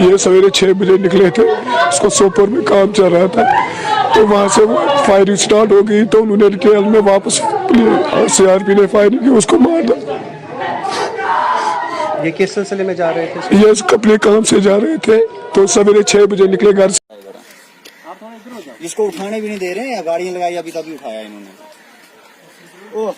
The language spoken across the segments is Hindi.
ये सवेरे 6 बजे निकले थे, उसको सोपोर में काम चल रहा था, तो वहाँ से फायरिंग स्टार्ट हो गई, तो उन्होंने रिटेल में वापस CRP ने फायरिंग की, उसको मार दिया। ये किस सिलसिले में जा रहे थे? ये अपने काम से जा रहे थे, तो सवेरे 6 बजे निकले घर से। जिसको उठाने भी नहीं दे रहे हैं, या गाड़ियां लगाई अभी तभी उठाया इन्होंने। ओह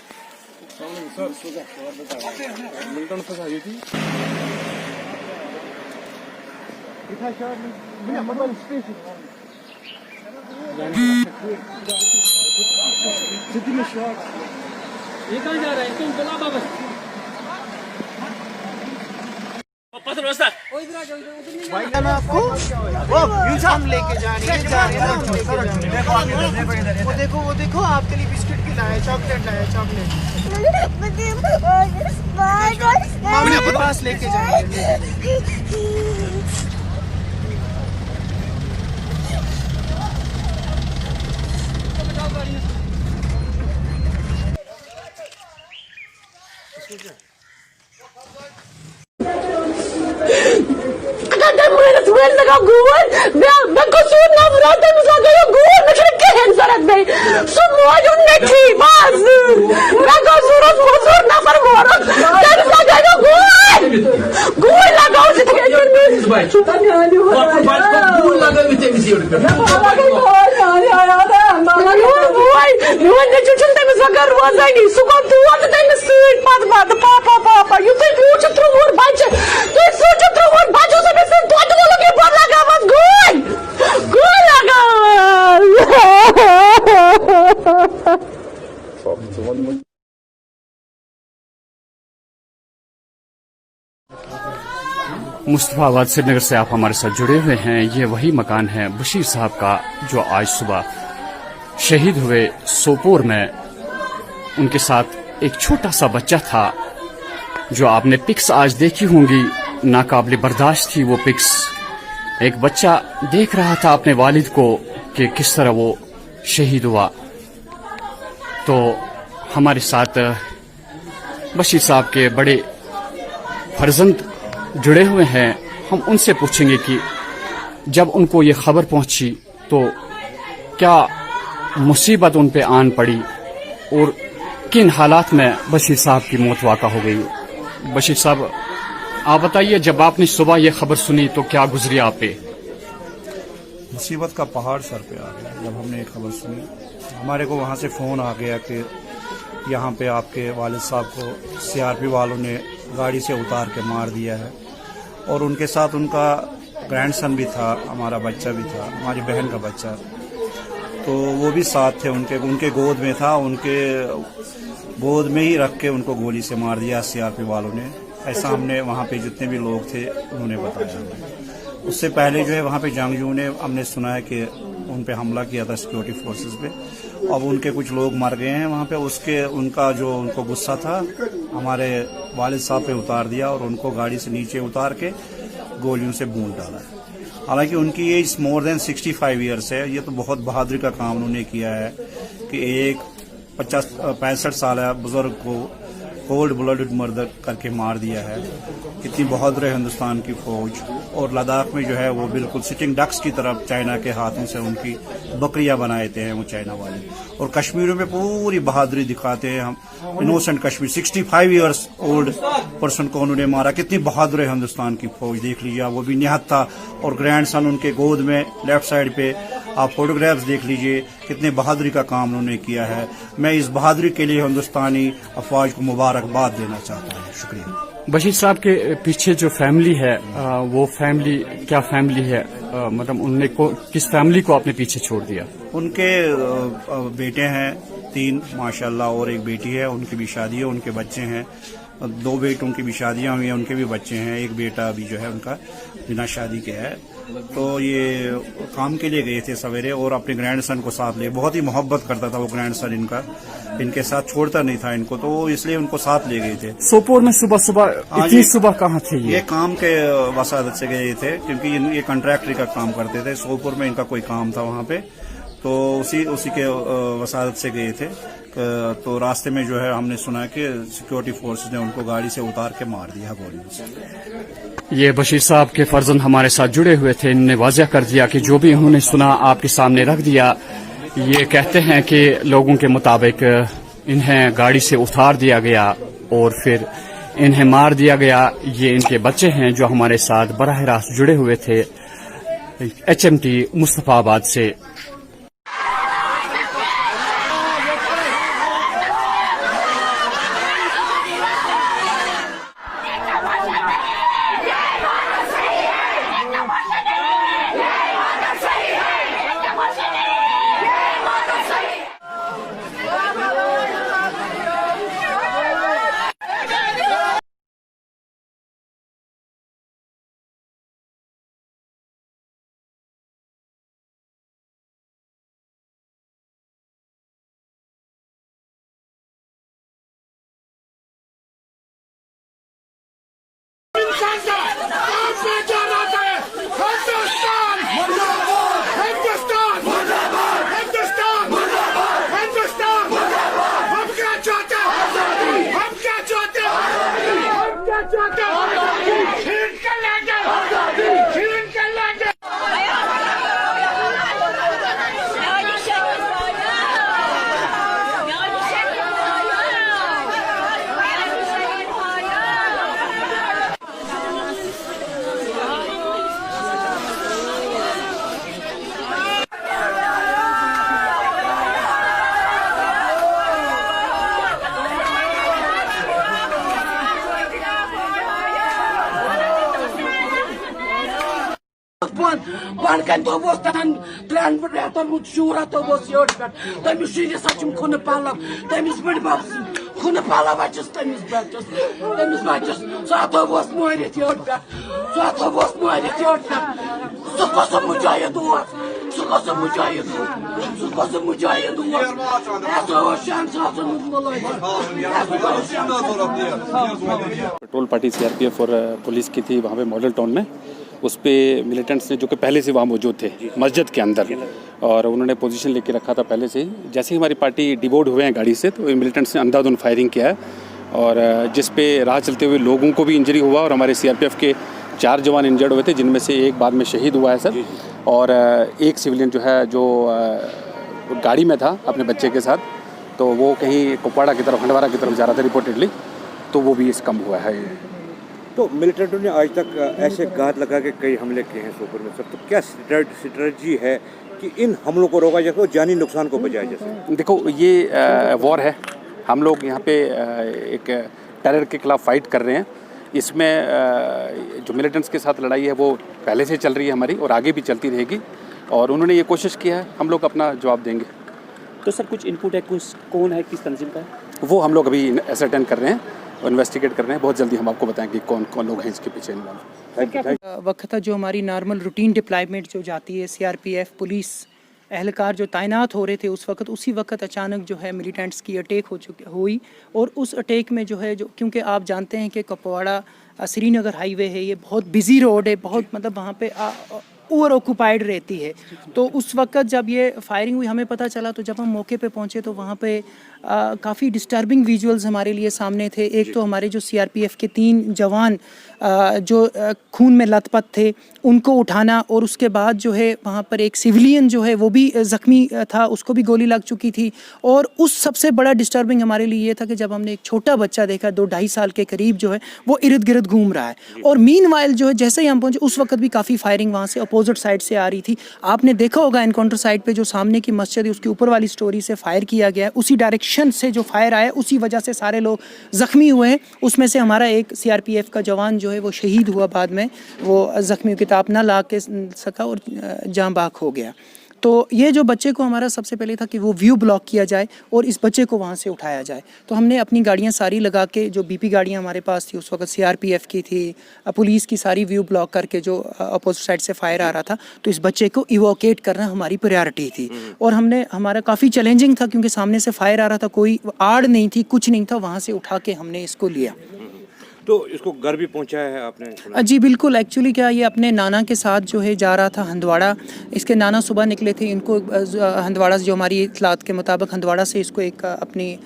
ये कहाँ जा रहा है? तुम चला बाबा। भाई ना आपको वो हम लेके जा रहे हैं वो देखो आपके लिए बिस्किट भी लाया, चॉकलेट लाया, चॉकलेट मामी अपने पास लेके जा रहे हैं। Llega Google, ben koşuyorum lan buradan uzakaya Google meşhur kehen zarat bey. Semua unneki baz. Ben koşuyorum bozur nafar morat. Ben uzakaya Google lagao se tekrar. Tanya ali ho. Google lagao bir temizliyor. Ne çocuk temiz bakar vazayni. Sukam tuğla temiz suyun pat papa. Yüzey uçu truvur bacı. Yüz uçu truvur bacı se besin tuğla loge par lagavas Google lagavas. Mustafabad Srinagar से आप हमारे साथ जुड़े हुए हैं। ये वही मकान है बशीर साहब का जो आज सुबह शहीद हुए सोपोर में। उनके साथ एक छोटा सा बच्चा था, जो आपने पिक्स आज देखी होंगी, नाकाबिले बर्दाश्त थी वो पिक्स। एक बच्चा देख रहा था अपने वालिद को कि किस तरह वो शहीद हुआ। तो हमारे साथ बशीर साहब के बड़े फर्जंद जुड़े हुए हैं। हम उनसे पूछेंगे कि जब उनको ये खबर पहुंची तो क्या मुसीबत उन पे आन पड़ी और किन हालात में बशीर साहब की मौत वाक़ा हो गई। बशीर साहब, आप बताइए, जब आपने सुबह ये खबर सुनी तो क्या गुजरी आप पे? मुसीबत का पहाड़ सर पे आ गया। जब हमने ये खबर सुनी, हमारे को वहाँ से फ़ोन आ गया कि यहाँ पे आपके वालिद साहब को CRP वालों ने गाड़ी से उतार के मार दिया है, और उनके साथ उनका ग्रैंडसन भी था, हमारा बच्चा भी था, हमारी बहन का बच्चा, तो वो भी साथ थे, उनके गोद में था। उनके गोद में ही रख के उनको गोली से मार दिया CRP वालों ने। ऐसा हमने वहाँ पे जितने भी लोग थे उन्होंने बताया। उससे पहले जो है वहाँ पे जंगजू ने, हमने सुना है कि उन पे हमला किया था सिक्योरिटी फोर्सेस पे। अब उनके कुछ लोग मर गए हैं वहाँ पे। उनका जो उनको गुस्सा था हमारे वालिद साहब पे उतार दिया और उनको गाड़ी से नीचे उतार के गोलियों से बूंद डाला है। हालांकि उनकी एज मोर देन 65 ईयर्स है। ये तो बहुत बहादुरी का काम उन्होंने किया है कि एक 65 साल बुजुर्ग को कोल्ड ब्लडेड मर्डर करके मार दिया है। कितनी बहादुर है हिंदुस्तान की फौज। और लद्दाख में जो है वो बिल्कुल सिटिंग डक्स की तरफ चाइना के हाथों से उनकी बकरियां बनाए थे वो चाइना वाले। और कश्मीर में पूरी बहादुरी दिखाते हैं हम। Innocent Kashmir 65 years old person को उन्होंने मारा। कितनी बहादुर है हिंदुस्तान की फौज, देख लीजिए। वो भी निहत्था और ग्रैंडसन उनके गोद में लेफ्ट साइड पे। आप फोटोग्राफ्स देख लीजिए, कितने बहादुरी का काम उन्होंने किया है। मैं इस बहादुरी के लिए हिंदुस्तानी अफवाज को मुबारकबाद देना चाहता हूँ। शुक्रिया। बशीर साहब के पीछे जो फैमिली है, वो फैमिली क्या फैमिली है? मतलब उनने किस फैमिली को अपने पीछे छोड़ दिया? उनके बेटे हैं 3 माशाल्लाह, और एक बेटी है, उनकी भी शादी है, उनके बच्चे हैं। 2 बेटों की भी शादियां हुई हैं, उनके भी बच्चे हैं। एक बेटा अभी जो है उनका बिना शादी के है। तो ये काम के लिए गए थे सवेरे और अपने ग्रैंडसन को साथ ले। बहुत ही मोहब्बत करता था वो ग्रैंडसन इनका, इनके साथ छोड़ता नहीं था इनको, तो इसलिए उनको साथ ले गए थे। सोपोर में सुबह इतनी सुबह कहाँ थे ये काम के वसादत से गए थे, क्योंकि ये कॉन्ट्रैक्टरी का काम करते थे। सोपोर में इनका कोई काम था वहाँ पे, तो उसी के वसादत से गए थे। तो रास्ते में जो है हमने सुना कि सिक्योरिटी फोर्सेस ने उनको गाड़ी से उतार के मार दिया गोलियों से। ये बशीर साहब के फर्जंद हमारे साथ जुड़े हुए थे। इन्होंने वाज़ह कर दिया कि जो भी उन्होंने सुना आपके सामने रख दिया। ये कहते हैं कि लोगों के मुताबिक इन्हें गाड़ी से उतार दिया गया और फिर इन्हें मार दिया गया। ये इनके बच्चे हैं जो हमारे साथ बराह रास्त जुड़े हुए थे HMT मुस्तफाबाद से। Bankan to was tan tran retan mut shura to was yorkat. Tamis shiri sachum khuna pala. Tamis bad babs khuna pala bachas tamis bachas. Tamis bachas. Sato was moiret yorkat. Sato was moiret yorkat. Sukosa mujahid was. Sukosa mujahid. Sukosa mujahid was. Aso shan sato mulai. Petrol party CRPF और पुलिस की थी वहाँ पे मॉडल टाउन में। उस पर मिलिटेंट्स ने जो कि पहले से वहाँ मौजूद थे मस्जिद के अंदर और उन्होंने पोजीशन लेके रखा था पहले से ही। जैसे ही हमारी पार्टी डिबोर्ड हुए हैं गाड़ी से तो मिलिटेंट्स ने अंधाधुंध फायरिंग किया है और जिस पे राह चलते हुए लोगों को भी इंजरी हुआ और हमारे CRPF के 4 जवान इंजर्ड हुए थे जिनमें से एक बाद में शहीद हुआ है सर। और एक सिविलियन जो है जो गाड़ी में था अपने बच्चे के साथ तो वो कहीं कुपवाड़ा की तरफ हंडवारा की तरफ जा रहा था रिपोर्टेडली, तो वो भी इस कम हुआ है। तो मिलिटेंटों ने आज तक ऐसे घात लगा के कई हमले किए हैं सोपोर में सर, तो क्या स्ट्रेटजी है कि इन हमलों को रोका जाए, जानी नुकसान को बचाया जैसे? देखो ये वॉर है, हम लोग यहाँ पे एक टेरर के खिलाफ फाइट कर रहे हैं। इसमें जो मिलिटेंट्स के साथ लड़ाई है वो पहले से चल रही है हमारी और आगे भी चलती रहेगी और उन्होंने ये कोशिश किया है, हम लोग अपना जवाब देंगे। तो सर कुछ इनपुट है, कुछ कौन है, किस तंजीम का है, वो हम लोग अभी एसर्टेन कर रहे हैं और इन्वेस्टिगेट कर रहे हैं। बहुत जल्दी हम आपको बताएंगे कौन कौन लोग हैं इसके पीछे इन्वॉल्व। वक्त था जो हमारी नॉर्मल रूटीन डिप्लॉयमेंट जो जाती है CRPF पुलिस एहलकार जो तैनात हो रहे थे उस वक्त, उसी वक्त अचानक जो है मिलिटेंट्स की अटैक हुई और उस अटैक में जो है जो क्योंकि आप जानते हैं कि कुपवाड़ा श्रीनगर हाईवे है, ये बहुत बिजी रोड है, बहुत मतलब वहाँ पे ओवर ऑक्यूपाइड रहती है। तो उस वक्त जब ये फायरिंग हुई हमें पता चला, तो जब हम मौके पे पहुँचे तो वहाँ पे काफ़ी डिस्टर्बिंग विजुअल्स हमारे लिए सामने थे। एक तो हमारे जो CRPF के 3 जवान जो खून में लथपथ थे उनको उठाना और उसके बाद जो है वहाँ पर एक सिविलियन जो है वो भी ज़ख्मी था, उसको भी गोली लग चुकी थी। और उस सबसे बड़ा डिस्टर्बिंग हमारे लिए ये था कि जब हमने एक छोटा बच्चा देखा 2-2.5 साल के करीब जो है वो इर्द गिर्द घूम रहा है और मीनवाइल जो है जैसे ही हम पहुँचे उस वक्त भी काफ़ी फायरिंग वहाँ से अपोजिट साइड से आ रही थी। आपने देखा होगा एनकाउंटर साइड पे जो सामने की मस्जिद है उसकी ऊपर वाली स्टोरी से फायर किया गया है, उसी डायरेक्शन से जो फायर आया उसी वजह से सारे लोग ज़ख्मी हुए हैं। उसमें से हमारा एक CRPF का जवान जो है वो शहीद हुआ, बाद में वो ज़ख्मियों की ताप ना ला के सका और जाँ बाक हो गया। तो ये जो बच्चे को हमारा सबसे पहले था कि वो व्यू ब्लॉक किया जाए और इस बच्चे को वहाँ से उठाया जाए। तो हमने अपनी गाड़ियाँ सारी लगा के, जो BP गाड़ियाँ हमारे पास थी उस वक्त CRPF की थी, पुलिस की, सारी व्यू ब्लॉक करके जो अपोजिट साइड से फायर आ रहा था तो इस बच्चे को इवोकेट करना हमारी प्रायोरिटी थी। और हमारा काफ़ी चैलेंजिंग था क्योंकि सामने से फायर आ रहा था, कोई आड़ नहीं थी, कुछ नहीं था, वहाँ से उठा के हमने इसको लिया। तो इसको घर भी पहुंचाया है आपने सुना? जी बिल्कुल, एक्चुअली क्या ये अपने नाना के साथ जो है जा रहा था हंदवाड़ा। इसके नाना सुबह निकले थे, इनको हंदवाड़ा से, जो हमारी इत्तलात के मुताबिक हंदवाड़ा से इसको एक अपनी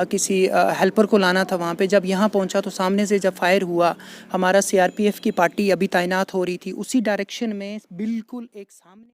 किसी हेल्पर को लाना था वहाँ पे। जब यहाँ पहुँचा तो सामने से जब फायर हुआ, हमारा CRPF की पार्टी अभी तैनात हो रही थी, उसी डायरेक्शन में बिल्कुल एक सामने